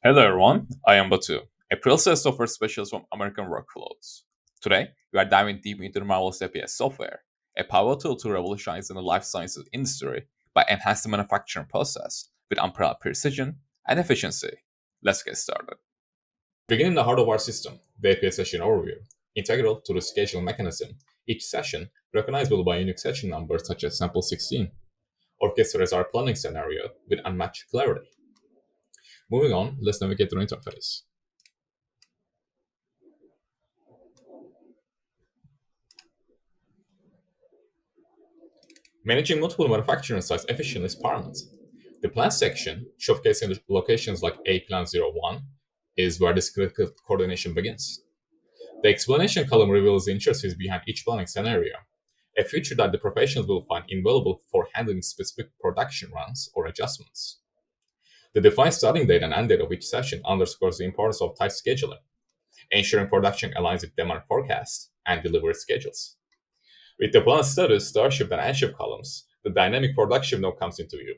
Hello everyone, I am Batu, a pre-sales software specialist from American Workflows. Today, we are diving deep into the marvelous APS software, a powerful tool to revolutionize in the life sciences industry by enhancing the manufacturing process with unparalleled precision and efficiency. Let's get started. Beginning the heart of our system, the APS session overview, integral to the scheduling mechanism, each session, recognizable by unique session numbers such as sample 16, orchestrates our planning scenario with unmatched clarity. Moving on, let's navigate the interface. Managing multiple manufacturing sites efficiently is paramount. The plan section, showcasing the locations like A Plan 01, is where this critical coordination begins. The explanation column reveals the intricacies behind each planning scenario, a feature that the professionals will find invaluable for handling specific production runs or adjustments. The defined starting date and end date of each session underscores the importance of tight scheduling, ensuring production aligns with demand forecasts and delivery schedules. With the plan status, starship, and airship columns, the dynamic production node comes into view,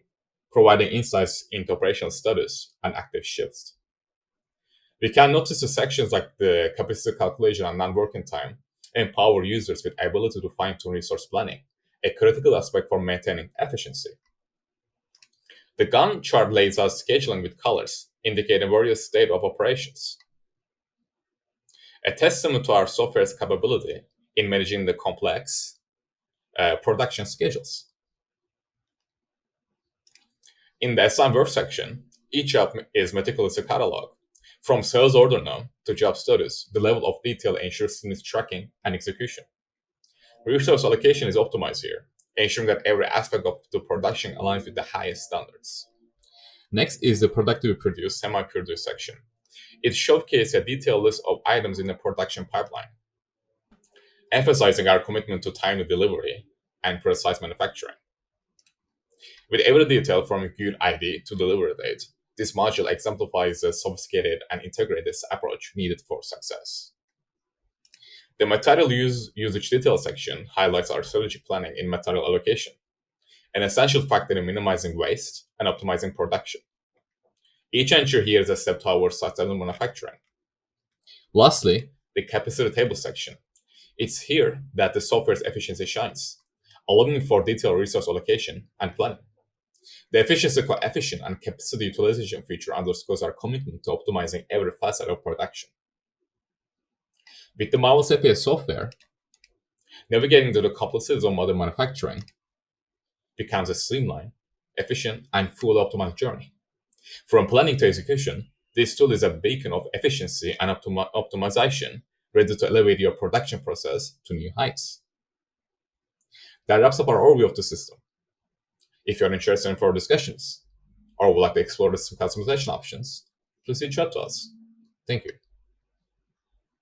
providing insights into operational status and active shifts. We can notice the sections like the capacity calculation and non-working time empower users with ability to fine-tune resource planning, a critical aspect for maintaining efficiency. The Gantt chart lays out scheduling with colors, indicating various state of operations. A testament to our software's capability in managing the complex production schedules. In the assign work section, each job is meticulously cataloged. From sales order node to job status, the level of detail ensures smooth tracking and execution. Resource allocation is optimized here, ensuring that every aspect of the production aligns with the highest standards. Next is the productively produced, semi-produced section. It showcases a detailed list of items in the production pipeline, emphasizing our commitment to timely delivery and precise manufacturing. With every detail from good ID to delivery date, this module exemplifies the sophisticated and integrated approach needed for success. The material usage detail section highlights our strategic planning in material allocation, an essential factor in minimizing waste and optimizing production. Each entry here is a step towards sustainable manufacturing. Lastly, the capacity table section. It's here that the software's efficiency shines, allowing for detailed resource allocation and planning. The efficiency coefficient and capacity utilization feature underscores our commitment to optimizing every facet of production. With the marvelous APS software, navigating through the complexities of modern manufacturing becomes a streamlined, efficient, and fully optimized journey. From planning to execution, this tool is a beacon of efficiency and optimization, ready to elevate your production process to new heights. That wraps up our overview of the system. If you're interested in further discussions or would like to explore some customization options, please reach out to us. Thank you.